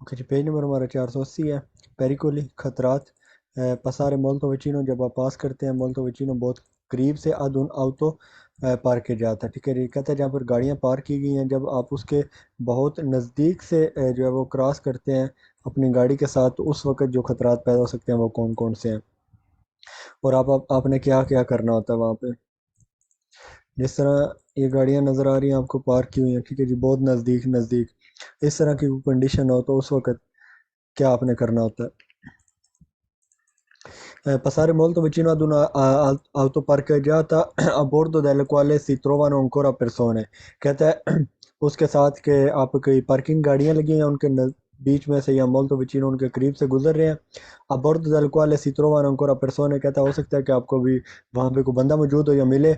Okay जी, page number हमारा 480 है। पेरिकोली खतरात पसारे मोल्तो विचिनो, जब आप पास करते हैं मोल्तो विचिनो बहुत करीब से अद उन auto पार्क जाता है। ठीक है जी, कहते हैं जहाँ पर गाड़ियाँ पार्क की गई हैं, जब आप उसके बहुत नज़दीक से जो है वो क्रॉस करते हैं अपनी गाड़ी के साथ, तो उस वक्त जो खतरात पैदा हो सकते हैं वो कौन कौन से हैं, और आपने क्या क्या करना होता है वहाँ पे। जिस तरह ये गाड़ियाँ नज़र आ रही हैं आपको पार्क की हुई हैं, ठीक है जी, बहुत नज़दीक नज़दीक, इस तरह की कंडीशन हो तो उस वक्त क्या आपने करना होता है। Passare molto vicino ad una auto parcheggiata a bordo delle quali si trovano ancora persone, कहता है उसके साथ के आप कोई पार्किंग गाड़ियां लगी हैं उनके बीच में से या molto vicino उनके करीब से गुजर रहे हैं। a bordo delle quali si trovano ancora persone, कहता है हो सकता है कि आपको भी वहां पे कोई बंदा मौजूद हो या मिले।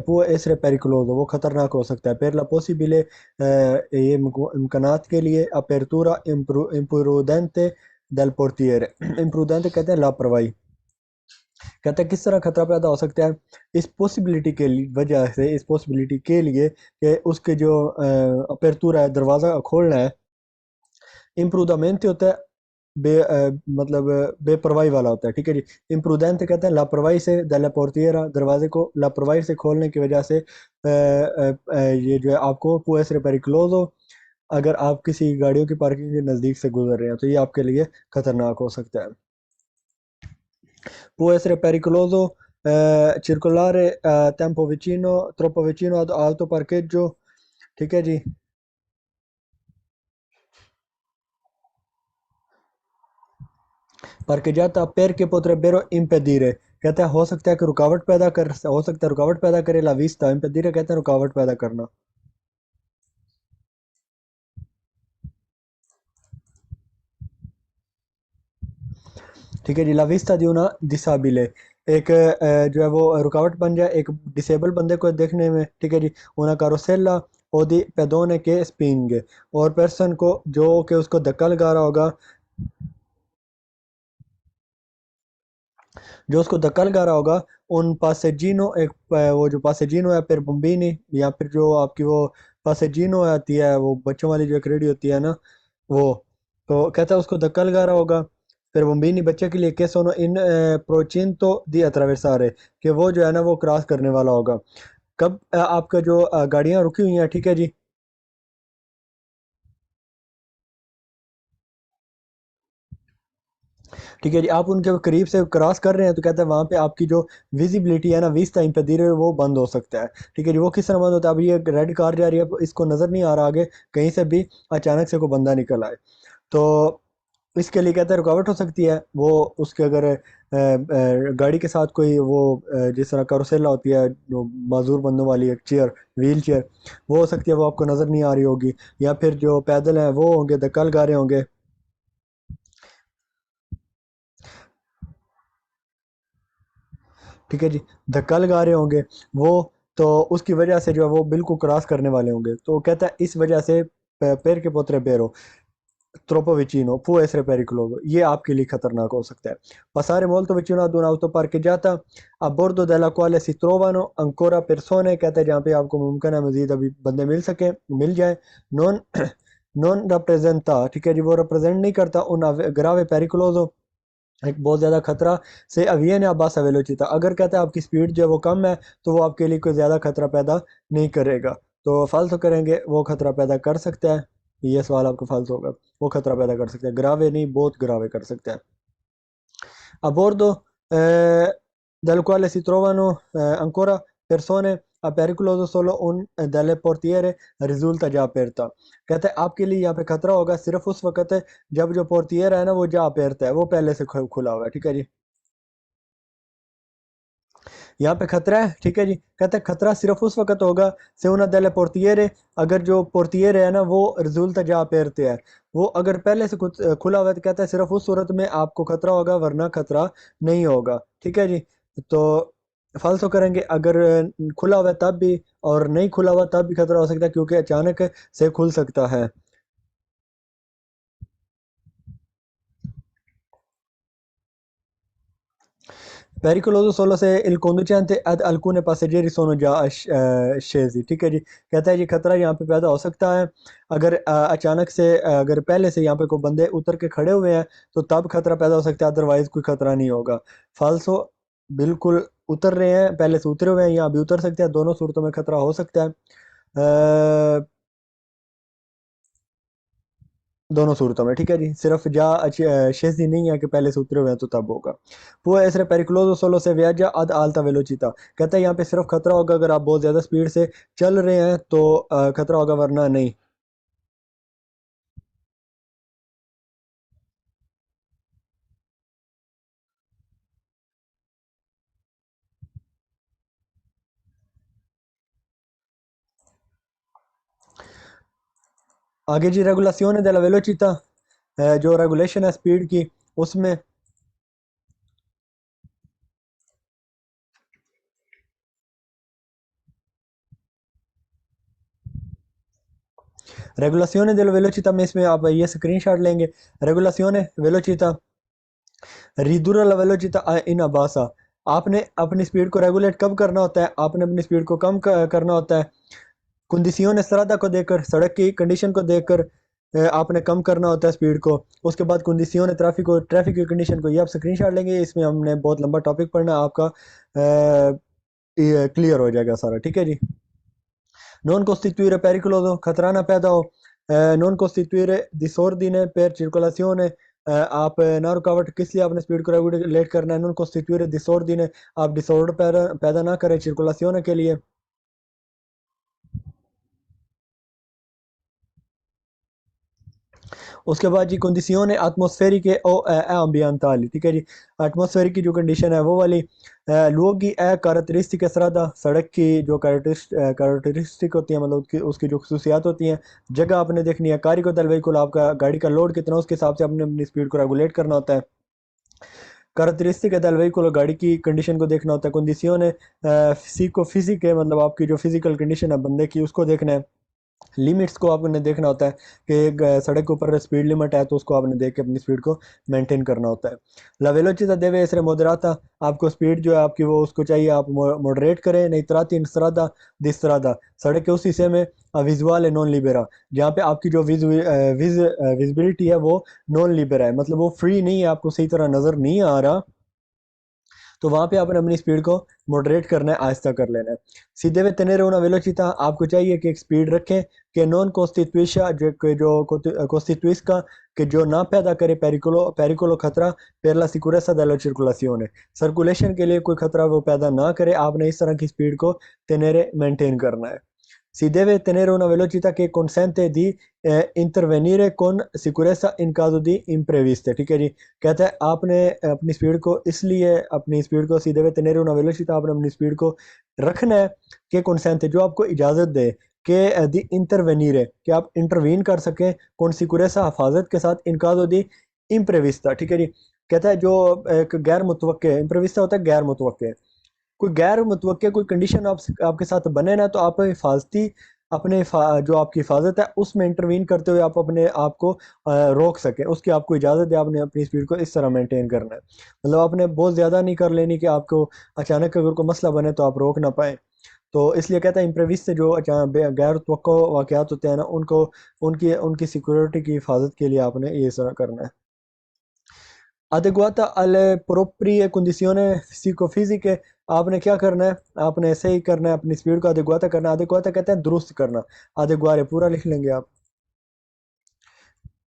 può essere pericoloso, वो खतरनाक हो सकता है। per la possibile ये इम्कानात के लिए apertura imprudente del portiere, imprudente कहते हैं लापरवाही। कहता है किस तरह खतरा पैदा हो सकता है, इस पॉसिबिलिटी के वजह से, इस पॉसिबिलिटी के लिए कि उसके जो अपेरतूरा है, दरवाज़ा खोलना है, इम्प्रूदामेंट होता है मतलब बेपरवाही वाला होता है। ठीक है जी, इम्प्रूडेंट कहते हैं लापरवाही से, दella portiera दरवाजे को लापरवाही से खोलने की वजह से ये जो है आपको può essere pericoloso, अगर आप किसी गाड़ियों की पार्किंग के नज़दीक से गुजर रहे हैं तो ये आपके लिए खतरनाक हो सकता है। Può essere pericoloso circolare a tempo vicino, troppo vicino ad alto parcheggio, ठीक है जी। parcheggiata perché potrebbero impedire, कहता है हो सकता है कि रुकावट पैदा कर, हो सकता है रुकावट पैदा करे, la vista impedire कहते हैं रुकावट पैदा करना। ठीक है जी, la vista di una disabile, एक जो है वो रुकावट बन जाए एक डिसेबल बंदे को देखने में। ठीक है जी, una carrozzella o di pedone che spinge, और पर्सन को जो कि उसको धक्का लगा रहा होगा, जो उसको धक्का लगा रहा होगा, उन पासेजीनो, एक वो जो पासेजीनो है फिर बम्बीनी, या फिर जो आपकी वो पासेजीनो आती है वो बच्चों वाली जो एक रेडी होती है ना, वो, तो कहता है उसको धक्का लगा रहा होगा। फिर बम्बीनी बच्चे के लिए केस होना इन प्रोचिंतो दी अट्रावेसारे, कि वो जो है ना वो क्रॉस करने वाला होगा। कब आपका जो गाड़ियां रुकी हुई हैं, ठीक है जी, ठीक है जी, आप उनके करीब से क्रॉस कर रहे हैं तो कहते हैं वहां पे आपकी जो विजिबिलिटी है ना, 20 टाइम पे धीरे वो बंद हो सकता है। ठीक है जी, वो किस तरह बंद होता है, अभी ये रेड कार जा रही है, इसको नजर नहीं आ रहा आगे कहीं से भी अचानक से कोई बंदा निकल आए, तो इसके लिए कहते हैं रुकावट हो सकती है। वो उसके अगर गाड़ी के साथ कोई वो जिस तरह कारोसेला होती है जो माजूर बंदों वाली एक चेयर, व्हील चेयर, वो हो सकती है वो आपको नजर नहीं आ रही होगी, या फिर जो पैदल हैं वो होंगे धक्का लगा रहे होंगे। ठीक है जी, धक्का लगा रहे होंगे वो, तो उसकी वजह से जो है वो बिल्कुल क्रॉस करने वाले होंगे, तो कहता है इस वजह से पैर के पोतरे पेरो troppo vicino può essere pericoloso, ये आपके लिए खतरनाक हो सकता है। passare molto vicino ad un'auto parcheggiata a bordo della quale si trovano ancora persone, कहता है जहाँ पे आपको मुमकिन है मजीद अभी बंदे मिल सके, मिल जाए। non non rappresenta, ठीक है जी, वो रिप्रेजेंट नहीं करता un grave pericoloso, एक बहुत ज़्यादा खतरा से अवियन या बासा वेलोचिता, अगर कहता है आपकी स्पीड जो है वो कम है तो वो आपके लिए कोई ज़्यादा खतरा पैदा नहीं करेगा, तो फालतू करेंगे वो खतरा पैदा कर सकता है। ये सवाल आपका फालतू होगा, वो खतरा पैदा कर सकता है, ग्रावे नहीं बहुत ग्रावे कर सकता है। A bordo del quale si trovano ancora persone, a pericoloso solo un delle portiere risulta già aperta, कहता है आपके लिए यहाँ पे खतरा होगा सिर्फ उस वक्त है जब जो पोर्टियर है ना वो जा aperta है, वो पहले से खुला हुआ है। ठीक है जी, यहाँ पे खतरा है, ठीक है जी, कहते हैं खतरा सिर्फ उस वक्त होगा से una delle portiere, अगर जो पोर्टियर है ना वो रिजल्ट जा पेरते है, वो अगर पहले से कुछ खुला हुआ है तो कहता है सिर्फ उस सूरत में आपको खतरा होगा वरना खतरा नहीं होगा। ठीक है जी, तो फालतू करेंगे अगर खुला हुआ है तब भी, और नहीं खुला हुआ तब भी खतरा हो सकता है क्योंकि अचानक से खुल सकता है। Pericoloso solo se il conducente ad alcune passeggeri sono già scesi, ठीक है जी। कहता है जी खतरा यहाँ पे पैदा हो सकता है अगर अचानक से अगर पहले से यहाँ पे कोई बंदे उतर के खड़े हुए हैं तो तब खतरा पैदा हो सकता है, अदरवाइज कोई खतरा नहीं होगा। फाल्सो बिल्कुल उतर रहे हैं, पहले से उतरे हुए हैं, यहाँ भी उतर सकते हैं, दोनों सूरतों में खतरा हो सकता है। दोनों सूरतों में, ठीक है जी। सिर्फ शेष ही नहीं है कि पहले से उतरे हुए हैं तो तब होगा। वो ऐसे पेरिकुलोजो सोलो से वियाजा अद आल्ता वेलोचिता, कहता है यहाँ पे सिर्फ खतरा होगा अगर आप बहुत ज्यादा स्पीड से चल रहे हैं तो खतरा होगा, वरना नहीं। आगे जी रेगुलासियोने della velocità, जो रेगुलेशन है स्पीड की, उसमें रेगुलासियोने della velocità में इसमें आप ये स्क्रीनशॉट लेंगे। रेगुलासियोने वेलोचिता रिदुरा ला वेलोचिता इन अबासा, आपने अपनी स्पीड को रेगुलेट कब करना होता है, आपने अपनी स्पीड को कम करना होता है कंडीशन सरादा को देखकर, सड़क की कंडीशन को देखकर आपने कम करना होता है स्पीड को। उसके बाद कंडीशन ट्रैफिक की कंडीशन को, ये आप स्क्रीनशॉट लेंगे, इसमें हमने बहुत लंबा टॉपिक पढ़ना है आपका, क्लियर हो जाएगा सारा, ठीक है जी। नॉन costituire pericoloso, खतरा ना पैदा हो। Non costituire disordine per circolazione, आप ना रुकावट किस लिए आपने स्पीड को रेगुलेट करना है। नॉन costituire disordine, आप डिसऑर्डर पैदा पैदा ना करें circolazione के लिए। उसके बाद जी कंडीशन atmosferiche o ambientali, ठीक है जी। एटमॉस्फेरिक की जो कंडीशन है वो वाली, लोगों की कैरेक्टरिस्टिक असरादा, सड़क की जो कैरेक्टरिस्टिक होती है, मतलब उसकी जो खसूसियात होती हैं, जगह आपने देखनी है। कारी को दलवेकुल, आपका गाड़ी का लोड कितना, उसके हिसाब से आपने अपनी स्पीड को रेगुलेट करना होता है। कैरेक्टरिस्टिक है दलवेकुल, गाड़ी की कंडीशन को देखना होता है। कंडीशन है फिजिको फिजिक है, मतलब आपकी जो फिजिकल कंडीशन है बंदे की, उसको देखना है। लिमिट्स को आपने देखना होता है कि सड़क के ऊपर स्पीड लिमिट है तो उसको आपने देख के अपनी स्पीड को मेंटेन करना होता है। ला वेलोचिटा देवे essere moderata, आपको स्पीड जो है आपकी वो उसको चाहिए आप मॉडरेट करें, नहीं तराती इन strada di strada, सड़क के उस हिस्से में विजुअल नॉन लिबेरा, जहाँ पे आपकी जो विजिबिलिटी है वो नॉन लिबेरा है, मतलब वो फ्री नहीं है, आपको सही तरह नज़र नहीं आ रहा, तो वहाँ पे आपने अपनी स्पीड को मॉडरेट करना है, आहिस्ता कर लेना है। सीधे वे तेनेरे una velocità, आपको चाहिए कि एक स्पीड रखें कि नॉन कॉन्स्टिट्यूशा जो कॉन्स्टिट्यूisca, कि जो ना पैदा करे पेरिकोलो खतरा per la sicurezza della circolazione, circulation के लिए कोई खतरा वो पैदा ना करे, आपने इस तरह की स्पीड को तेनेरे मेंटेन करना है। Si deve tenere una velocità che consente di intervenire con sicurezza in caso di impreviste, ठीक है जी। कहता है आपने अपनी स्पीड को इसलिए अपनी स्पीड को सी देवे tenere una velocità, आपने अपनी स्पीड को रखना है कि consente, जो आपको इजाज़त दे कि दी इंटरवेनीरे, कि आप इंटरवीन कर सकें कौन सिकुरेसा हफाजत के साथ, इन caso di imprevista, ठीक है जी। कहता है जो एक गैर मुतवक्के, imprevista होता है गैर मुतवक्के, कोई गैर मुतवक्के कोई कंडीशन आपके साथ बने ना, तो आप हिफाजती जो आपकी हिफाजत है उसमें इंटरवीन करते हुए आप अपने आप को रोक सकें, उसकी आपको इजाज़त है, आपने अपनी स्पीड को इस तरह मेंटेन करना है। मतलब आपने बहुत ज़्यादा नहीं कर लेनी कि आपको अचानक अगर कोई मसला बने तो आप रोक ना पाए। तो इसलिए कहता है इम्प्रेविस से जो अचानक गैर तवक्को वाक़यात होते हैं ना, उनको उनकी उनकी सिक्योरिटी की हिफाजत के लिए आपने ये तरह करना है। adeguata alle proprie condizioni psicofisiche, आपने क्या करना है, आपने ऐसे ही करना है, अपनी स्पीड को अदेगुआता करना है। अदेगुआता कहते हैं दुरुस्त करना, अदेगुआरे पूरा लिख लेंगे आप,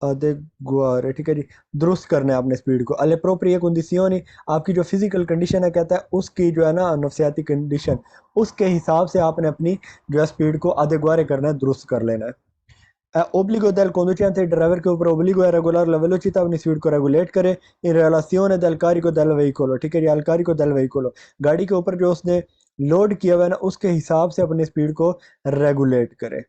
अदेगुआरे, ठीक है जी। दुरुस्त करना है आपने स्पीड को। अले प्रोप्रिये कंडीशियोनी, आपकी जो फिजिकल कंडीशन है, कहता है उसकी जो है ना नफ्सियाती कंडीशन, उसके हिसाब से आपने अपनी जो है स्पीड को अदेगुआरे करना है, दुरुस्त कर लेना है। obbligo del conducente, ड्राइवर के ऊपर obbligo है रेगुलर la velocità, अपनी स्पीड को रेगुलेट करे in relazione del carico del veicolo, ठीक है जी। al carico del veicolo, गाड़ी के ऊपर जो उसने लोड किया हुआ है ना, उसके हिसाब से अपनी स्पीड को रेगुलेट करे।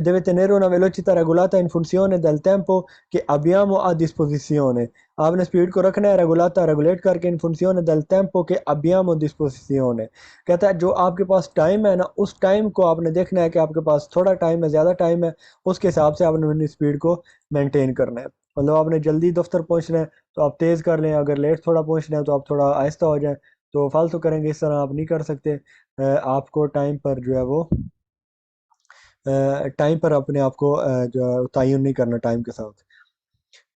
deve tenere una velocità regolata in funzione del tempo che abbiamo a disposizione, आपने स्पीड को रखना है रेगुलाता रेगुलेट करके इन function del tempo che abbiamo a disposizione, कहता है जो आपके पास टाइम है ना, उस टाइम को आपने देखना है कि आपके पास थोड़ा टाइम है ज़्यादा टाइम है, उसके हिसाब से आपने अपनी स्पीड को मेंटेन करना है। मतलब आपने जल्दी दफ्तर पहुंचना है तो आप तेज़ कर लें, अगर लेट थोड़ा पहुंचना है तो आप थोड़ा आहिस्ता हो जाए। तो फालतू करेंगे इस तरह आप नहीं कर सकते। आपको टाइम पर जो है वो टाइम पर अपने आप को जो तयन नहीं करना टाइम के साथ।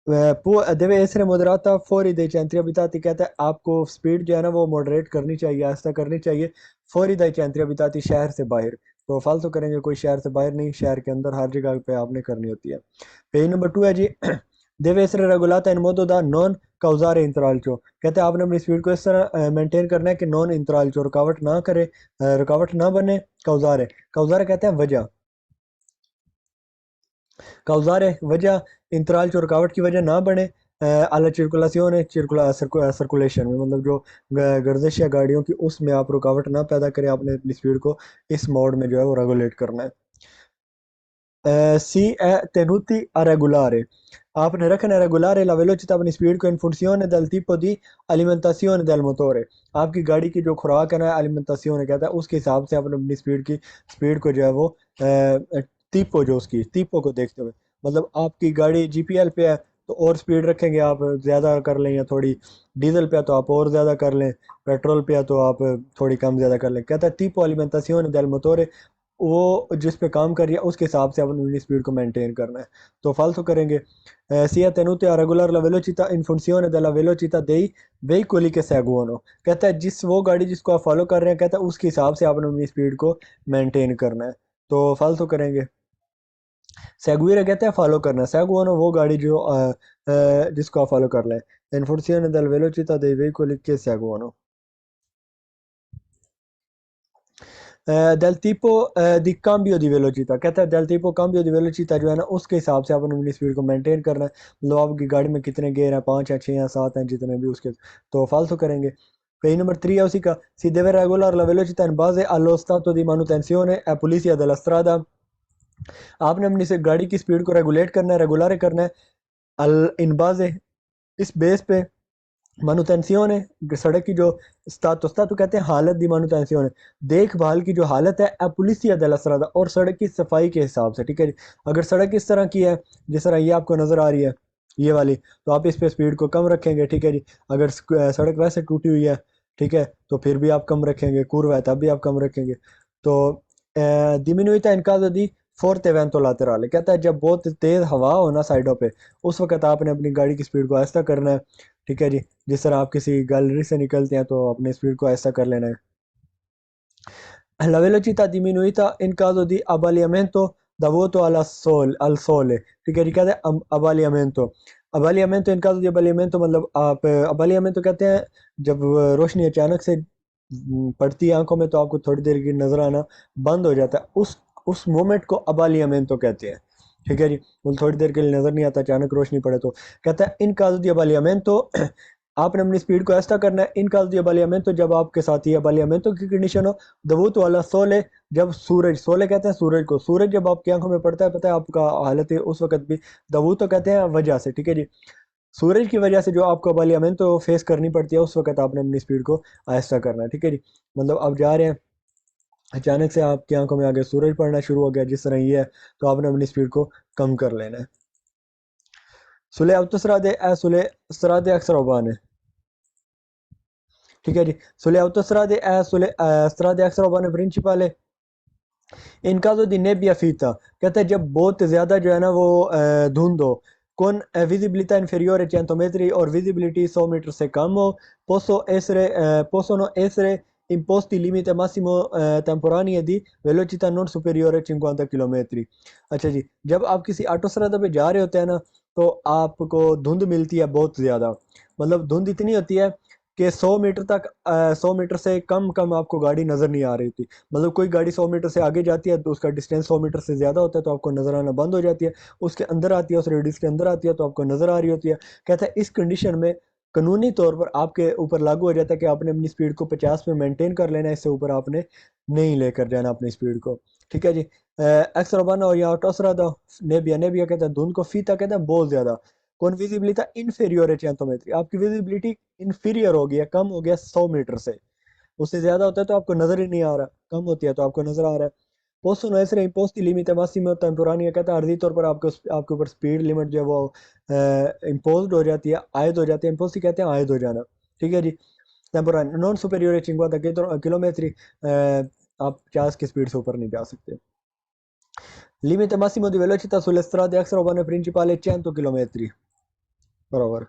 deve essere moderata fuori dai centri abitati, कहता है आपको स्पीड जो है ना वो मॉडरेट करनी चाहिए, आहिस्ता करनी चाहिए, फौरी dai centri abitati, शहर से बाहर। तो फालतू करेंगे कोई शहर से बाहर नहीं, शहर के अंदर हर जगह पे आपने करनी होती है। पेज नंबर 2 है जी deve essere regolata in modo da non causare intralcio, कहते हैं आपने अपनी स्पीड को इस तरह मेंटेन करना है कि नॉन इंट्राल्चो, रुकावट ना करे, रुकावट ना बने। काउजारे, काउजारे कहते हैं वजह, causare वजह, इंतराल जो रुकावट की वजह ना बने। अला circolazione, सर्कुलेशन में मतलब जो गर्दिश है गाड़ियों की उसमें आप रुकावट ना पैदा करें, आपने अपनी स्पीड को इस मोड में जो है वो रेगुलेट करना है। सी è tenuti a regolare, आपने रखना है regolare la velocità, अपनी स्पीड को in funzione del tipo di alimentazione del motore, आपकी गाड़ी की जो खुराक है ना alimentazione कहता है, उसके हिसाब से आपने अपनी स्पीड को जो है वो tipo, जो उसकी tipo को देखते हुए, मतलब आपकी गाड़ी जीपीएल पे है तो और स्पीड रखेंगे आप, ज़्यादा कर लें, या थोड़ी डीजल पे है तो आप और ज़्यादा कर लें, पेट्रोल पे है तो आप थोड़ी कम ज़्यादा कर लें। कहता है tipo alimentazione del motore, वो जिस पे काम कर रही है उसके हिसाब से अपनी स्पीड को मेंटेन करना है। तो फालतू करेंगे sia tenuti a regolare la velocità in funzione della velocità dei veicoli che seguono, कहता है जिस वो गाड़ी जिसको आप फॉलो कर रहे हैं, कहता है उसके हिसाब से आपने अपनी स्पीड को मेंटेन करना है। तो फालतू करेंगे seguire, कहते हैं फॉलो करना, seguono वो गाड़ी जो जिसको आप फॉलो कर लें, in funzione della velocità dei veicoli che seguono। del tipo di cambio di velocità, कहता है del tipo cambio di velocità जो है ना उसके हिसाब से आपने अपनी स्पीड को मेंटेन करना है। मतलब आपकी गाड़ी में कितने गियर हैं, 5 या 6 या 7 हैं, जितने भी उसके, तो फालतू करेंगे। पेज नंबर 3 है उसी का, si deve regolare la velocità in base allo stato di manutenzione e pulizia della strada, आपने अपनी से गाड़ी की स्पीड को रेगुलेट करना है, रेगुलर करना है, इन बाजे, इस बेस पे, manutenzione, सड़क की जो stato, stato कहते हैं हालत, दी manutenzione, देखभाल की जो हालत है, ए पुलिसिया della strada, और सड़क की सफाई के हिसाब से, ठीक है जी। अगर सड़क इस तरह की है जिस तरह ये आपको नज़र आ रही है ये वाली, तो आप इस पे स्पीड को कम रखेंगे, ठीक है जी। अगर सड़क वैसे टूटी हुई है, ठीक है, तो फिर भी आप कम रखेंगे, curva है तब भी आप कम रखेंगे। तो diminuita in caso di forte vento laterale, कहता है जब बहुत तेज हवा हो ना साइडों पे, उस वक्त आपने अपनी गाड़ी की स्पीड को आहिस्ता करना है, ठीक है जी। जिस तरह आप किसी गैलरी से निकलते हैं तो अपने स्पीड को ऐसा कर लेना है। La velocità diminuita in caso di abbagliamento dovuto al sole, ठीक है जी। कहते हैं abbagliamento, abbagliamento in caso di abbagliamento, मतलब आप abbagliamento कहते हैं जब रोशनी अचानक से पड़ती है आंखों में तो आपको थोड़ी देर की नजर आना बंद हो जाता है, उस मोमेंट को abbagliamento कहते हैं, ठीक है जी। मतलब थोड़ी देर के लिए नजर नहीं आता, अचानक रोशनी पड़े तो। कहता है इन caso di abbagliamento, आपने अपनी स्पीड को ऐसा करना है, इन caso di abbagliamento, जब आपके साथ ये abbagliamento की कंडीशन हो, दबूत वाला सोले, जब सूरज, सोले कहते हैं सूरज को, सूरज जब आपकी आंखों में पड़ता है, पता है आपका हालत है उस वक्त भी, दबूत तो कहते हैं वजह से, ठीक है जी। सूरज की वजह से जो आपको abbagliamento फेस करनी पड़ती है, उस वक्त आपने अपनी स्पीड को आहिस्ता करना है, ठीक है जी। मतलब आप जा रहे हैं, अचानक से आपकी आंखों में आगे सूरज पड़ना शुरू हो गया जिस तरह ये है, तो आपने अपनी स्पीड को कम कर लेना है। Sule autostrade e sulle strade extraurbane, ठीक है जी। sulle autostrade e sulle strade extraurbane principali in caso di nebbia fitta, कहते हैं जब बहुत ज़्यादा जो है ना वो धुंध हो, con visibilità inferiore 100 metri और visibility 100 मीटर से कम हो, possono essere imposti limite massimo temporaneo di velocità non superiore a 50 kilometre. अच्छा जी, जब आप किसी ऑटोस्ट्रादा पे जा रहे होते हैं ना, तो आपको धुंध मिलती है बहुत ज़्यादा, मतलब धुंध इतनी होती है कि 100 मीटर तक, 100 मीटर से कम कम आपको गाड़ी नज़र नहीं आ रही थी। मतलब कोई गाड़ी 100 मीटर से आगे जाती है तो उसका डिस्टेंस 100 मीटर से ज़्यादा होता है तो आपको नज़र आना बंद हो जाती है, उसके अंदर आती है, उस रेडियस के अंदर आती है तो आपको नज़र आ रही होती है। कहता है इस कंडीशन में कानूनी तौर पर आपके ऊपर लागू हो जाता है कि आपने अपनी स्पीड को 50 में मेंटेन कर लेना है, इससे ऊपर आपने नहीं लेकर जाना अपनी स्पीड को, ठीक है जी। एक्स रोबाना और यहाँ टोसरा दो, नेबिया, नेबिया कहता है धुंध को, फीता कहता है बहुत ज़्यादा, कौन विजिबिलिटी इनफीरियर है 100 मीटर, आपकी विजिबिलिटी इन्फीरियर हो गया, कम हो गया 100 मीटर से, उससे ज़्यादा होता है तो आपको नज़र ही नहीं आ रहा, कम होती है तो आपको नज़र आ रहा है। possono essere imposti limite massimo temporaneo, कहता है अर्जी तौर पर आपको आपके ऊपर स्पीड लिमिट जो है वो इम्पोज हो जाती है, आयद हो जाती है। इम्पोज ही कहते हैं आयद हो जाना, ठीक है जी। टेम्पोरारी नॉन सुपेरियर 50 किलोमीटर, आप 50 की स्पीड से ऊपर नहीं जा सकते। Limite massimo di velocità sulle strade extraurbane principali 100 km per ora।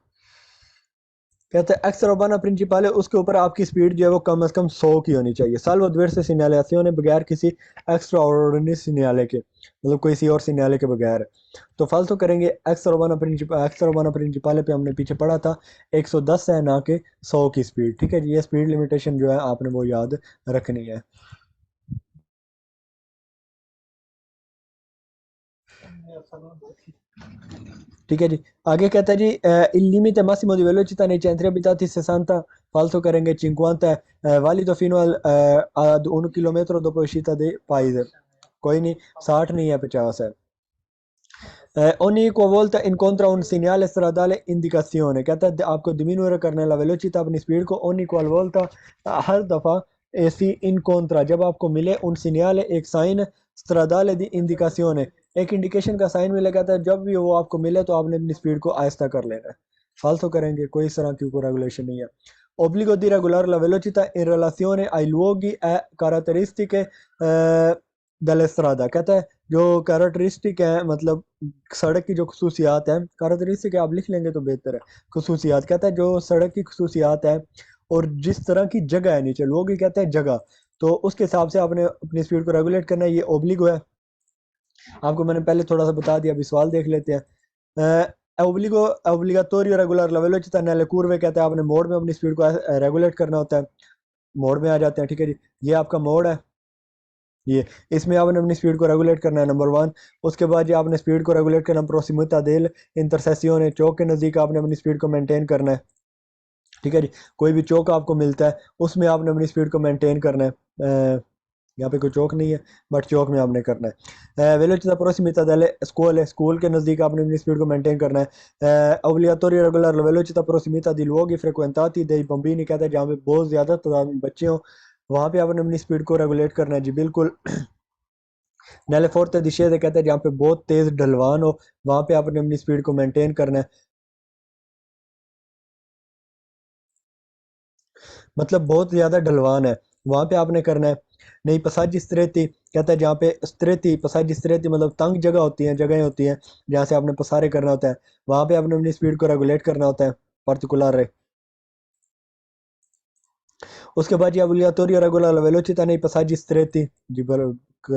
कहते हैं एक्स्ट्रा उर्बाना प्रिंसिपल है, उसके ऊपर आपकी स्पीड जो है वो कम से कम 100 की होनी चाहिए। साल्वो diverse segnalazione बगैर किसी एक्स्ट्रा ऑर्डिनरी सिग्नल के, मतलब किसी और सिग्नल के बगैर। तो फालतू करेंगे एक्स्ट्रा उर्बाना प्रिंसिपल पे हमने पीछे पढ़ा था 110 है ना कि 100 की स्पीड, ठीक है जी। ये स्पीड लिमिटेशन जो है आपने वो याद रखनी है। ठीक है जी। आगे कहता है जी il limite massimo di velocità nei centri abitati 60, falso करेंगे 50 valido fino ad 1 chilometro dopo uscita dei paese। कोई नहीं, 60 नहीं है, 50 है। ogni qualvolta incontra un segnale stradale indicazione, कहता है आपको diminuire करने la velocità अपनी स्पीड को ogni qualvolta, हर दफा ऐसी incontra, जब आपको मिले un segnale एक साइन stradale di indicazione, एक इंडिकेशन का साइन मिलेगा, कहता है जब भी वो आपको मिले तो आपने अपनी स्पीड को आहिस्ता कर लेना है। फालतू करेंगे, कोई इस तरह की कोई रेगुलेशन नहीं है। obbligo di regolare la velocità in relazione ai luoghi e caratteristiche delle strada, कहता है जो कैरेक्टरिस्टिक है, मतलब सड़क की जो खसूसियात है, कैरेक्टरिस्टिक आप लिख लेंगे तो बेहतर है। खसूसियात कहता है जो सड़क की खसूसियात है और जिस तरह की जगह है, नीचे लोग ही कहते हैं जगह, तो उसके हिसाब से आपने अपनी स्पीड को रेगुलेट करना है। ये ओब्लिगो है, आपको मैंने पहले थोड़ा सा बता दिया, अभी सवाल देख लेते हैं। ओब्लिगो ओब्लिगाटोरियो regular la velocità nelle curve, कहते हैं आपने मोड में अपनी स्पीड को रेगुलेट करना होता है। मोड में आ जाते हैं, ठीक है जी। ये आपका मोड है, ये इसमें आपने अपनी स्पीड को रेगुलेट करना है, नंबर वन। उसके बाद ये आपने स्पीड को रेगुलेट करना प्रोसिमिता देल इंटरसेसियोने, चौक के नज़दीक आपने अपनी स्पीड को मेंटेन करना है, ठीक है जी। कोई भी चौक आपको मिलता है उसमें आपने अपनी स्पीड को मेंटेन करना है। यहाँ पे कोई चौक नहीं है, बट चौक में आपने करना है। वेलोचिता प्रोसिमिता डेले स्कूल है, स्कूल के नज़दीक आपने अपनी स्पीड को मेंटेन करना है। ओब्लिगाटोरियो regular वेलोचिता प्रोसिमिता di luoghi frequentati dei bambini, कहता है जहाँ पे बहुत ज़्यादा तादाद में बच्चे हों वहाँ पे आपने अपनी स्पीड को रेगुलेट करना है जी, बिल्कुल। नैले फोर्ते discese, कहते हैं जहाँ पे बहुत तेज़ ढलवान हो वहाँ पे आपने अपनी स्पीड को मेंटेन करना है, मतलब बहुत ज़्यादा ढलवान है वहाँ पे आपने करना है। नहीं पसाजी स्त्रेती, कहता है जहाँ पे स्त्रेती पसाजी स्त्रेती मतलब तंग जगह होती हैं, जगहें होती हैं जहाँ से आपने पसारे करना होता है, वहाँ पे आपने अपनी स्पीड को रेगुलेट करना होता है, पर्टिकुलर। उसके बाद ये obligatorio regolare la velocità nei passaggi stretti जी,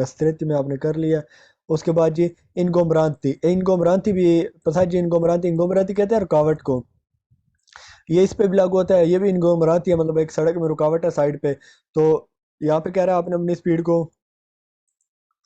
stretti में आपने कर लिया। उसके बाद जी इनगोमरांती, इनगोमरांती भी passaggi इनगोमरांती, इनगोमरांती कहते हैं रुकावट को, ये इस पे भी लागू होता है। ये भी इनगोमरांती है, मतलब एक सड़क में रुकावट है साइड पे, तो यहाँ पे कह रहा है आपने अपनी स्पीड को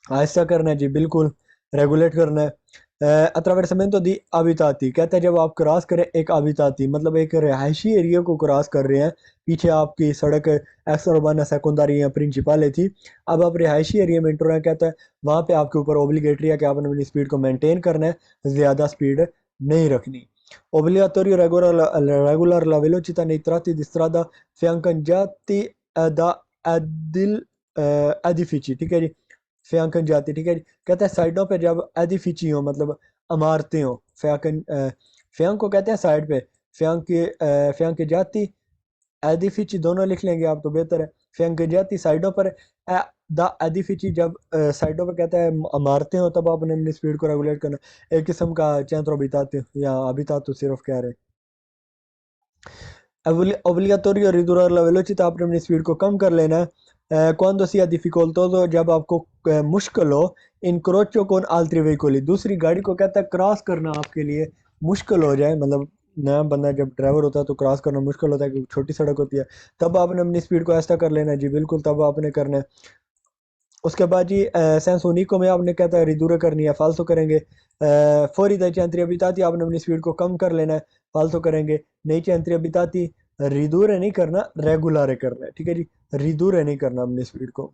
आहिस्ता करना है जी, बिल्कुल रेगुलेट करना है। अट्रावर्समेंटो दी अबिताती, कहता है जब आप क्रॉस करें एक अबिताती, मतलब एक रिहायशी एरिया को क्रॉस कर रहे हैं, पीछे आपकी सड़क एक्स उर्बाना सेकेंडरी या प्रिंसिपल थी, अब आप रिहायशी एरिया में इंटर हैं, कहता है वहाँ पे आपके ऊपर ओब्लिगेटरी है कि आपने अपनी स्पीड को मेंटेन करना है, ज़्यादा स्पीड नहीं रखनी। Obbligatorio regolare la velocità nei tratti di strada fiancheggiati da adil edifici, ठीक है जी। फियांकन जाती, ठीक है जी। कहता है साइडों पे जब एडिफिची हो, मतलब इमारतें हो, फ्यांक को कहते हैं साइड पे, फ्यांक जाती एडिफिची दोनों लिख लेंगे आप तो बेहतर है। फ्यांक जाती साइडों पर, द एडिफिची जब साइडों पर कहता है इमारतें हो, तब आपने अपनी स्पीड को रेगुलेट करना। एक किस्म का चैंत्रो अबिताते या अबितातो सिर्फ कह रहे। Obbligatorio ridurre la velocità, आपने अपनी स्पीड को कम कर लेना है। quando sia difficoltoso, जब आपको मुश्किल हो, incrocio con altri veicoli, दूसरी गाड़ी को कहता है क्रॉस करना आपके लिए मुश्किल हो जाए, मतलब नया बंदा जब ड्राइवर होता है तो क्रॉस करना मुश्किल होता है क्योंकि छोटी सड़क होती है, तब आपने अपनी स्पीड को ऐसा कर लेना है जी, बिल्कुल तब आपने करना है। उसके बाद जी सेंस उनिको में आपने कहता है रिदूरे करनी है, फालतू करेंगे। फौरी दई चैंत्री अबिताती, आपने अपनी स्पीड को कम कर लेना है, फालतू करेंगे। नई चैंत्री अबिताती रिदूरे नहीं करना, रेगुलर करना है, ठीक है जी। रिदूरे नहीं करना अपनी स्पीड को।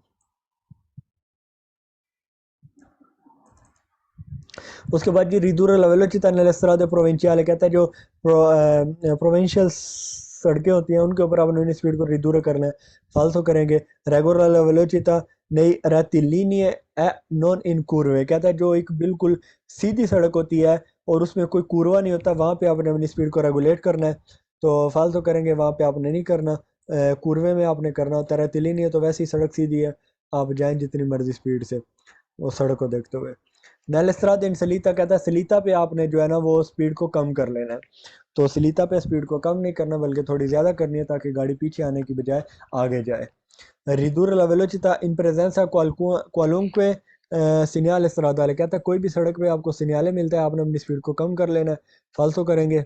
उसके बाद जी ridurre la velocità nelle strade provinciali, कहता है जो प्रोविंशियल सड़कें होती हैं उनके ऊपर आपने अपनी स्पीड को रिड्यूस करना है, फालतू करेंगे। रेगुलर वेलोसिटी नई रेटिलिनिये ए नॉन इन curve, कहता है जो एक बिल्कुल सीधी सड़क होती है और उसमें कोई कुरवा नहीं होता, वहां पे आपने अपनी स्पीड को रेगुलेट करना है। तो फालतू करेंगे वहां पे आपने नहीं करना, कुरवे में आपने करना होता है। रेटिलिनिये तो वैसी सड़क सीधी है, आप जाएं जितनी मर्जी स्पीड से वो सड़क को देखते हुए। नेलस्ट्रा इन सलीता, कहता है सलीता पे आपने जो है ना वो स्पीड को कम कर लेना है। तो सलीता पे स्पीड को कम नहीं करना बल्कि थोड़ी ज़्यादा करनी है ताकि गाड़ी पीछे आने की बजाय आगे जाए। ridurre la velocità in presenza qualunque segnale stradale, कहता है कोई भी सड़क पे आपको सिग्नल मिलता है आपने अपनी स्पीड को कम कर लेना है, फालतू करेंगे।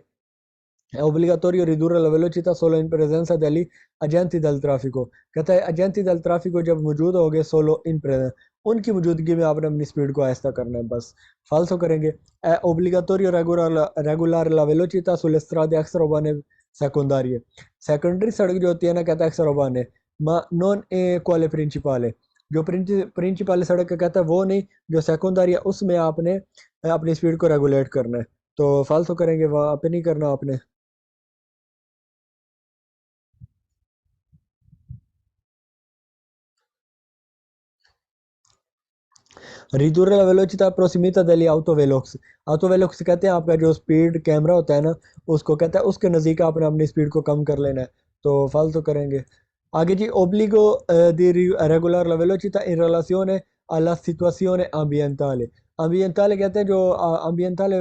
È obbligatorio ridurre la velocità solo in presenza degli agenti del traffico, कहता है agenti del traffico जब मौजूद होंगे solo in presenza, उनकी मौजूदगी में आपने अपनी स्पीड को आहिस्ता करना है बस, फालतू करेंगे। È obbligatorio regolare la velocità sulle strade extraurbane secondarie, secondary सड़क जो होती है ना कहता है extraurbane ma non è quelle principale, जो प्रिंसिपल सड़क का कहता है वो नहीं, जो सेकेंडरी है उसमें आपने अपनी स्पीड को रेगुलेट करना है। तो फालतू करेंगे वहाँ पे नहीं करना आपने। ridurre la velocità prossimità degli autovelox, autovelox कहते हैं आपका जो स्पीड कैमरा होता है ना उसको कहता है उसके नज़दीक आपने अपनी स्पीड को कम कर लेना है। तो फालतू करेंगे। आगे जी obbligo di regolare la velocità in relazione alla situazione ambientale, ambientale कहते हैं जो ambientale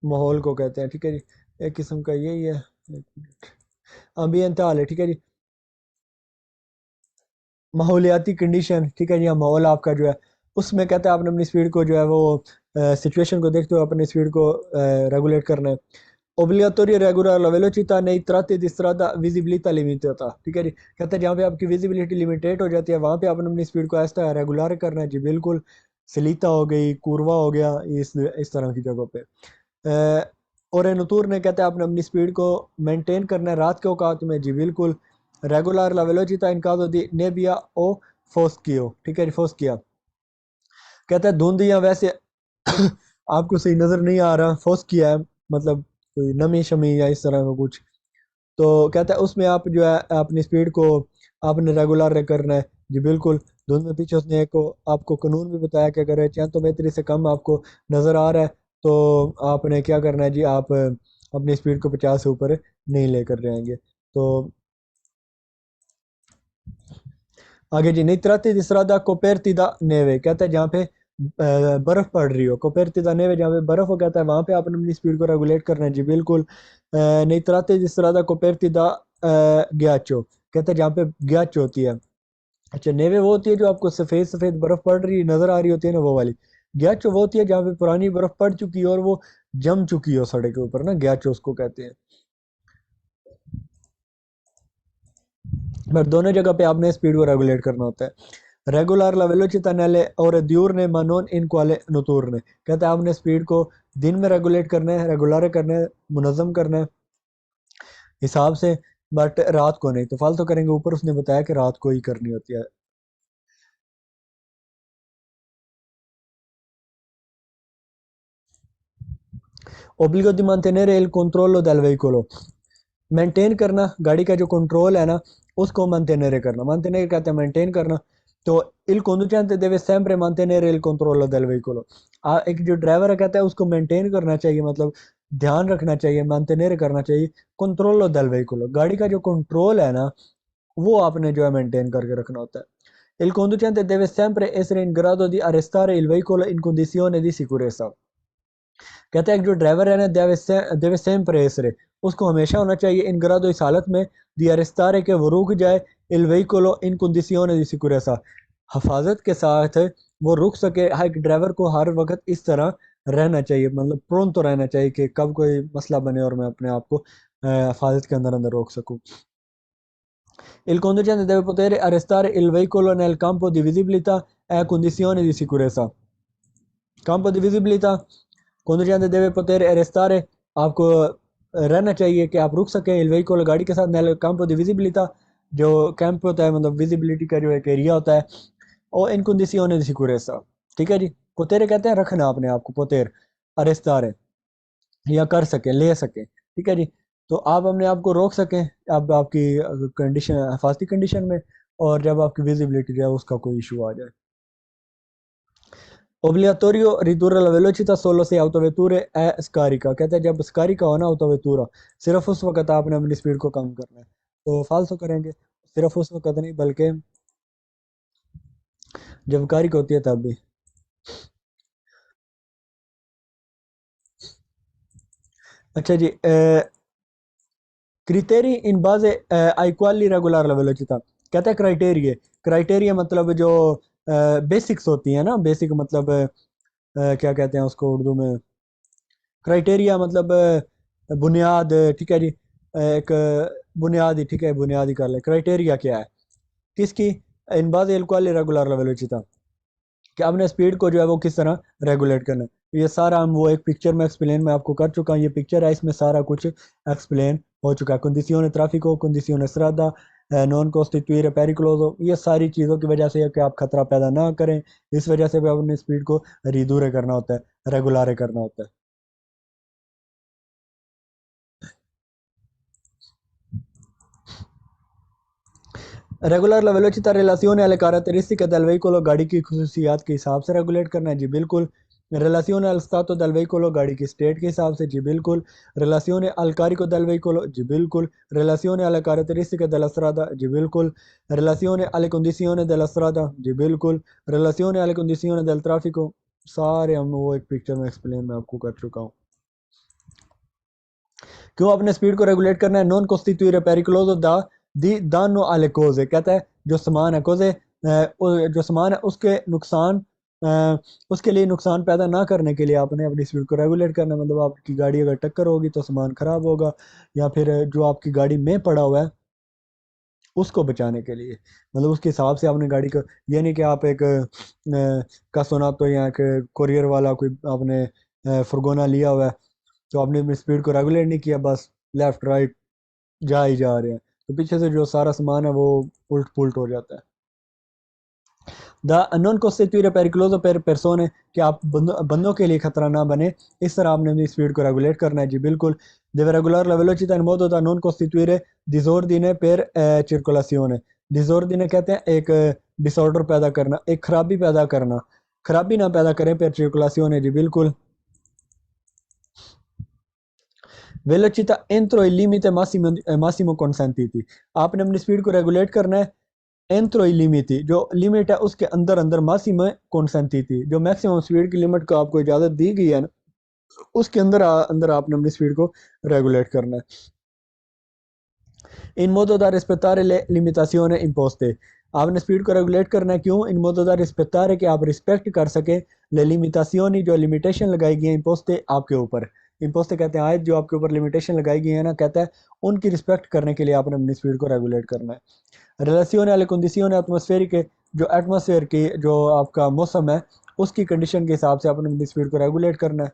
माहौल को कहते हैं, ठीक है जी, एक किस्म का यही है। ambientale ठीक है जी, माहौलियाती कंडीशन, ठीक है जी हाँ, माहौल आपका जो है उसमें कहता है आपने अपनी स्पीड को जो है वो सिचुएशन को देखते हुए अपनी स्पीड को रेगुलेट करना है। ओब्लिगाटोरी regular la velocità nei tratti di strada visibilità limitata, ठीक है जी, कहते हैं जहाँ पे आपकी विजिबिलिटी लिमिटेड हो जाती है वहाँ पे आपने अपनी स्पीड को ऐसा रेगुलर करना है जी बिल्कुल। सलीता हो गई, कुरवा हो गया, इस तरह की जगहों पे। और नतूर ने कहता है आपने अपनी स्पीड को मेंटेन करना है रात के औकात में जी बिल्कुल। Regular la velocità in caso di nebbia o foschio, ठीक है जी, फोस्किया कहता है धुंध या वैसे आपको सही नजर नहीं आ रहा, फोस्किया है मतलब कोई नमी शमी या इस तरह का कुछ। तो कहता है उसमें आप जो है अपनी स्पीड को आपने रेगुलर करना है जी बिल्कुल। धुंध में पीछे उसने एक आपको कानून भी बताया कि अगर 100 मीटर से कम आपको नज़र आ रहा है तो आपने क्या करना है जी, आप अपनी स्पीड को 50 से ऊपर नहीं लेकर जाएंगे। तो आगे जी नित्राती दिसरादा कोपेरती दा नेवे, कहता है जहाँ पे बर्फ पड़ रही हो, कोपेरती दा नेवे जहाँ पे बर्फ हो कहता है वहां पे आपने अपनी स्पीड को रेगुलेट करना है जी बिल्कुल। नित्राती दिसरादा कोपेरती दा ग्याचो, कहता है जहाँ पे ग्याचो होती है। अच्छा नेवे वो होती है जो आपको सफेद सफेद बर्फ पड़ रही नजर आ रही होती है ना वो वाली। ग्याचो वो होती है जहाँ पे पुरानी बर्फ पड़ चुकी है और वो जम चुकी हो सड़क के ऊपर ना, ग्याचो उसको कहते हैं। बट दोनों जगह पे आपने स्पीड को रेगुलेट करना होता है। Regular la velocità nelle ore diurne ma non in quelle notturne, कहता है आपने स्पीड को दिन में रेगुलेट करना है, रेगुलर करना है, मुनज़्ज़म करना है हिसाब से, बट रात को नहीं। तो फालतू करेंगे, ऊपर उसने बताया कि रात को ही करनी होती है। obbligo di mantenere il controllo del veicolo, maintain करना गाड़ी का जो कंट्रोल है ना उसको mantenere करना, mantenere कहते हैं मेंटेन करना। तो il conducente deve sempre mantenere il controllo del veicolo, एक जो ड्राइवर है कहता है उसको मेंटेन करना चाहिए, मतलब ध्यान रखना चाहिए, mantenere करना चाहिए controllo del veicolo, गाड़ी का जो कंट्रोल है ना वो आपने जो है मेंटेन करके रखना होता है। Il conducente deve sempre essere in grado di arrestare il veicolo in condizione di sicurezza, कहता है एक जो ड्राइवर है ना देवे सेम प्रेसरे, उसको हमेशा होना चाहिए इन ग्रादो इस हालत में दिया रिस्तारे के वो रुक जाए इल वेहिकोलो इन कंडीसियोने दी सिक्योरेसा, हफाजत के साथ वो रुक सके। हर एक ड्राइवर को हर वक्त इस तरह रहना चाहिए, मतलब प्रोन तो रहना चाहिए कि कब कोई मसला बने और मैं अपने आप को हफाजत के अंदर अंदर रोक सकूं। Il conducente deve poter arrestare il veicolo nel campo di visibilità e condizioni di sicurezza, campo di visibilità conducente deve poter arrestare, आपको रहना चाहिए कि आप रुक सकें il veicolo गाड़ी के साथ nel campo di visibilità, जो कैंप होता है मतलब विजिबिलिटी का जो एक एरिया होता है, और इन condizioni di sicurezza, ठीक है जी। पोतेरे कहते हैं रखना अपने आप को, पोतेर अरेस्तारे या कर सके ले सके, ठीक है जी। तो आप अपने आप को रोक सकें, अब आपकी कंडीशन हिफाजती कंडीशन में, और जब आपकी विजिबिलिटी जो है उसका कोई इशू आ जाए। Obbligatorio ridurre la velocità solo se autovetture è scarica, कहते हैं जब स्कारिका हो ना autovettura, सिर्फ उस वक्त आपने अपनी स्पीड को कम करना है। तो फालतू करेंगे, सिर्फ उस वक्त नहीं बल्कि जब कारिक होती है तब भी। अच्छा जी, क्रिटेरी इन base ai quali regolare la velocità, कहता है क्राइटेरिया, क्राइटेरिया मतलब जो बेसिक्स होती है ना, बेसिक मतलब क्या कहते हैं उसको उर्दू में, क्राइटेरिया मतलब बुनियाद, ठीक है जी, एक बुनियाद ही, ठीक है, बुनियाद ही कर ले। क्राइटेरिया क्या है किसकी, इन बाज एल रेगुलर वेलोसिटी, कि आपने स्पीड को जो है वो किस तरह रेगुलेट करना है। ये सारा हम वो एक पिक्चर में एक्सप्लेन मैं आपको कर चुका हूँ, ये पिक्चर है, इसमें सारा कुछ एक्सप्लेन हो चुका है। कंडीशन ट्रैफिको, कंडीशन स्ट्रादा, नॉन कॉस्टिट्यूरे पेरिकुलोजो, ये सारी चीज़ों की वजह से है कि आप खतरा पैदा ना करें, इस वजह से भी अपनी स्पीड को रिदूरे करना होता है, रेगुलारे करना होता है। Regular la velocità relazione alle caratteristiche del veicolo, गाड़ी की खसूसियात के हिसाब से रेगुलेट करना है जी बिल्कुल। Relation al stato del veicolo, गाड़ी की स्टेट के हिसाब से जी बिल्कुल। Relation al carico del veicolo, जी बिल्कुल। Relation alle caratteristiche della strada, जी बिल्कुल। Relation alle condizioni della strada, जी बिल्कुल। Relation alle condizioni del traffico, सारे हम वो एक पिक्चर में एक्सप्लेन मैं आपको कर चुका हूँ। क्यों अपने स्पीड को रेगुलेट करना है, नॉन कॉस्टिट्यूरे पेरिकुलोजो दा दी दानो आले कोजे, कहता है जो सामान है कोजे, जो सामान है उसके नुकसान, उसके लिए नुकसान पैदा ना करने के लिए आपने अपनी स्पीड को रेगुलेट करना है। मतलब आपकी गाड़ी अगर टक्कर होगी तो सामान खराब होगा, या फिर जो आपकी गाड़ी में पड़ा हुआ है उसको बचाने के लिए, मतलब उसके हिसाब से आपने गाड़ी को, ये नहीं कि आप एक का सुना तो या एक कोरियर वाला कोई आपने फुरगोना लिया हुआ है, तो आपने अपनी स्पीड को रेगुलेट नहीं किया, बस लेफ्ट राइट जा ही जा रहे हैं, तो पीछे से जो सारा सामान है वो उल्ट पुल्ट हो जाता है। The unknown costituire pericoloso per persone, कि आप बंदों के लिए खतरा ना बने, इस तरह आपने अपनी स्पीड को रेगुलेट करना है जी बिल्कुल। deve regolare la velocità in modo da non costituire disordine per circolazione, disordine कहते हैं एक डिसऑर्डर पैदा करना, एक खराबी पैदा करना, खराबी ना पैदा करें per circolazione जी बिल्कुल। velocità entro il limite massimo consentiti, आपने अपनी स्पीड को रेगुलेट करना है एंथ्रो लिमिट, जो लिमिट है उसके अंदर अंदर मासिम consentiti, जो मैक्सिमम स्पीड की लिमिट को आपको इजाज़त दी गई है ना, उसके अंदर अंदर आपने अपनी स्पीड को रेगुलेट करना है। इन modo da rispettare le limitazioni imposte, आपने स्पीड को रेगुलेट करना है क्यों, इन modo da rispettare, कि आप रिस्पेक्ट कर सके ले लिमिटासियोनी, जो लिमिटेशन लगाई गई है imposte आपके ऊपर, imposte कहते हैं आयत, जो आपके ऊपर लिमिटेशन लगाई गई है ना, कहता है उनकी रिस्पेक्ट करने के लिए आपने अपनी स्पीड को रेगुलेट करना है। रिलेशन alle condizioni atmosferiche, जो एटमॉस्फेयर की जो आपका मौसम है उसकी कंडीशन के हिसाब से आपने अपनी स्पीड को रेगुलेट करना है।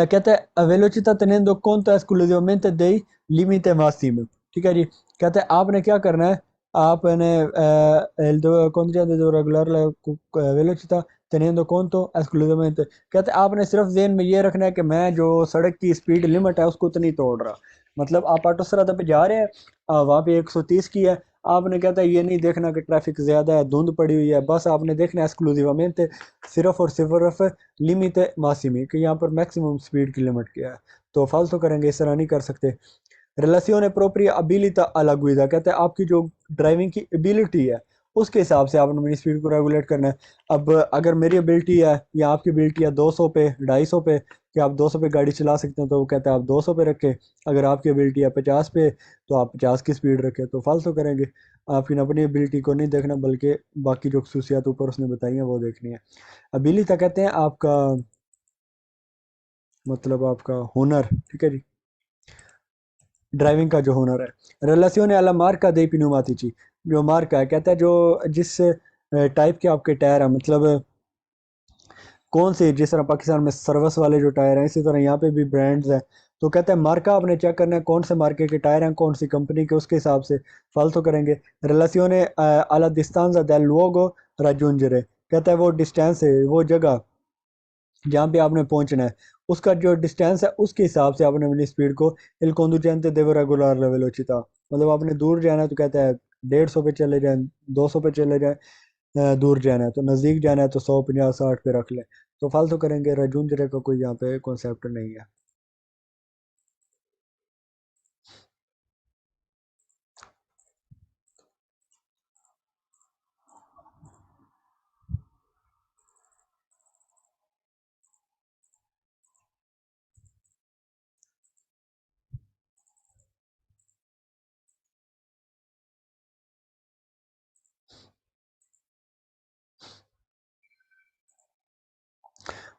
कहता है velocità tenendo conto esclusivamente dei limiti massimi, ठीक है जी। कहता है आपने क्या करना है, आपने el controllo de regular la velocità tenendo conto esclusivamente, कहते हैं आपने सिर्फ ज़हन में ये रखना है कि मैं जो सड़क की स्पीड लिमिट है उसको तो नहीं तोड़ रहा। मतलब आप ऑटोस्ट्रादा पे जा रहे हैं, वहाँ पे 130 की है, आपने कहता है ये नहीं देखना कि ट्रैफिक ज़्यादा है, धुंध पड़ी हुई है, बस आपने देखना है एक्सक्लूसिवamente सिर्फ और सिर्फ लिमिट मासिमी, कि यहाँ पर मैक्सिमम स्पीड की लिमिट क्या है। तो फालतू करेंगे, इस तरह नहीं कर सकते। रिलेशन प्रोप्री अबिलिटा अलग गुइदा, कहते हैं आपकी जो ड्राइविंग की एबिलिटी है उसके हिसाब से आपने मेरी स्पीड को रेगुलेट करना है। अब अगर मेरी एबिलिटी है या आपकी एबिलिटी है 200 पे 250 पे, कि आप 200 पे गाड़ी चला सकते हैं, तो वो कहता है आप 200 पे रखें। अगर आपकी एबिलिटी है 50 पे, तो आप 50 की स्पीड रखें। तो फालतू करेंगे, आपकी अपनी एबिलिटी को नहीं देखना बल्कि बाकी जो खसूसियात ऊपर उसने बताई हैं वो देखनी है। एबिलिटी कहते हैं आपका, मतलब आपका हुनर, ठीक है जी, ड्राइविंग का जो हुनर है। रिलेशन अला मार्का dei pneumatici, जो मार्का है, कहता है जो जिस टाइप के आपके टायर है, मतलब कौन से, जिस तरह पाकिस्तान में सर्विस वाले जो टायर हैं, इसी तरह यहाँ पे भी ब्रांड्स हैं। तो कहता है मार्का आपने चेक करना है कौन से मार्के के टायर हैं, कौन सी कंपनी के, उसके हिसाब से फालतू करेंगे। Relation alla distanza del luogo raggiungere, कहता है वो डिस्टेंस है, वो जगह जहाँ पे आपने पहुंचना है उसका जो डिस्टेंस है उसके हिसाब से आपने अपनी स्पीड को इल conducente devo regolare la velocità। मतलब आपने दूर जाना है तो कहता है 150 पे चले जाएं, 200 पे चले जाएं। दूर जाना है तो नज़दीक जाना है तो 100 50 60 पे रख लें। तो फालतू करेंगे, रजूंजरे का कोई यहाँ पे कॉन्सेप्ट नहीं है।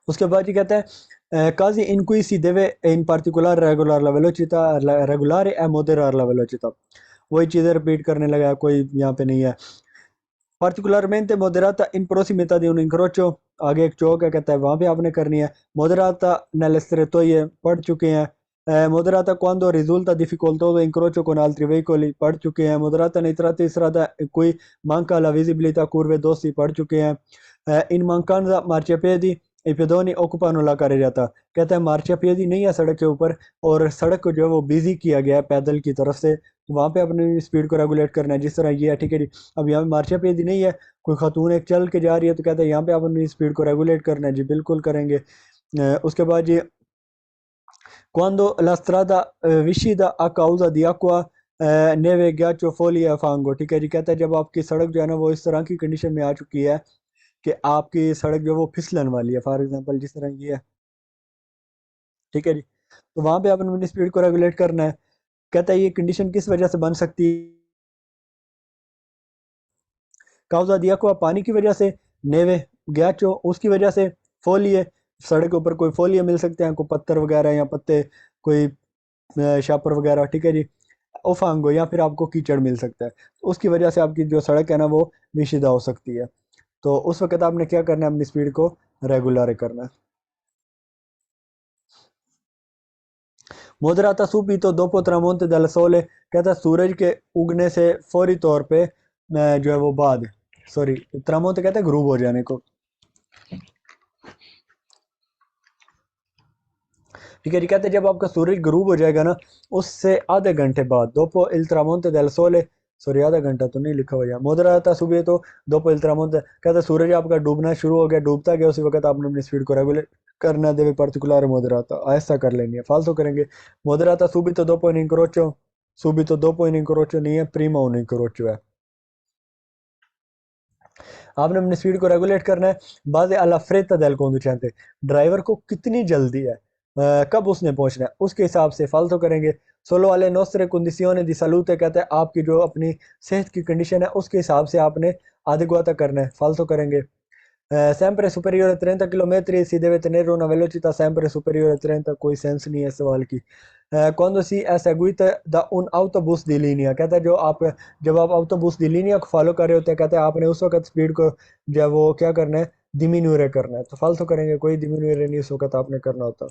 उसके बाद ये कहता है quasi in cui si deve in particolare regolare la velocità regolare e moderare la velocità। वही चीज़ें रिपीट करने लगा है, कोई यहाँ पे नहीं है। particolarmente moderata in prossimità di un incrocio, आगे एक चौक है कहता है वहां पे आपने करनी है। moderata nelle strettoie पढ़ चुके हैं। moderata quando risulta difficoltoso incrocio con altri veicoli पढ़ चुके हैं। moderata nei tratti di strada in cui manca la visibilità curve dossi पढ़ चुके हैं। in mancanza marciapiedi i pedoni occupano la carreggiata। कहता है मार्चियापियदी नहीं है सड़क के ऊपर और सड़क को जो है वो बिजी किया गया है पैदल की तरफ से, तो वहाँ पे अपनी स्पीड को रेगुलेट करना है जिस तरह ये है, ठीक है जी। अब यहाँ पे मार्चियापियदी नहीं है, कोई खातून एक चल के जा रही है तो कहता है यहाँ पे आप अपनी स्पीड को रेगुलेट करना है जी, बिल्कुल करेंगे। उसके बाद ये quando la strada vicina a causa di acqua neve ghiaccio foglie e fango, ठीक है जी। कहता है जब आपकी सड़क जो है ना वो इस तरह की कंडीशन में आ चुकी है कि आपकी सड़क जो है वो फिसलन वाली है, फॉर एग्जांपल जिस तरह ये है, ठीक है जी। तो वहां पे आपने अपनी स्पीड को रेगुलेट करना है। कहता है ये कंडीशन किस वजह से बन सकती है, काउजा दिया को पानी की वजह से, नेवे गैचो उसकी वजह से, फोलिए सड़क के ऊपर कोई फोलिए मिल सकते हैं, कोई पत्थर वगैरह या पत्ते, कोई शापर वगैरह, ठीक है जी। ओफांगो या फिर आपको कीचड़ मिल सकता है, तो उसकी वजह से आपकी जो सड़क है ना वो विशीदा हो सकती है। तो उस वक्त आपने क्या करना है, अपनी स्पीड को रेगुलर करना है। मोदराता subito dopo tramonto del sole, कहता है सूरज के उगने से फौरी तौर पे जो है वो बाद, सॉरी tramonto कहता है ग्रूब हो जाने को, ठीक है जी। कहते हैं जब आपका सूरज ग्रूब हो जाएगा ना उससे आधे घंटे बाद, दोपो इल tramonto del sole, सॉरी आधा घंटा तो नहीं लिखा हुआ है मोदराता सुबह तो दोपो इल tramonto, कहता है सूरज आपका डूबना शुरू हो गया, डूबता गया, उसी वक्त आपने अपनी स्पीड को रेगुलेट करना देवे particolare moderato, ऐसा कर लेनी है, फालतू करेंगे। moderato subito dopo un incrocio, subito dopo un incrocio नहीं है, prima un incrocio है। आपने अपनी स्पीड को रेगुलेट करना है बाजे अला फ्रेता del conducente, ड्राइवर को कितनी जल्दी है, कब उसने पहुंचना है उसके हिसाब से फालतू करेंगे। सोलो वाले नोस्tre condizione di salute, कहते हैं आपकी जो अपनी सेहत की कंडीशन है उसके हिसाब से आपने adeguata करना है, फालतू करेंगे। sempre superiore a 30 km si deve tenere una velocità sempre superiore a 30, कोई सेंस नहीं है सवाल की। quando si è seguita da un autobus di linea, कहता है जो आप जब आप autobus di linea को फॉलो कर रहे होते हैं, कहते हैं आपने उस वक्त स्पीड को जो है वो क्या करना है, डिमिन्यूरे करना है, तो फालतू करेंगे, कोई डिमिन्यूरे नहीं उस वक्त आपने करना होता।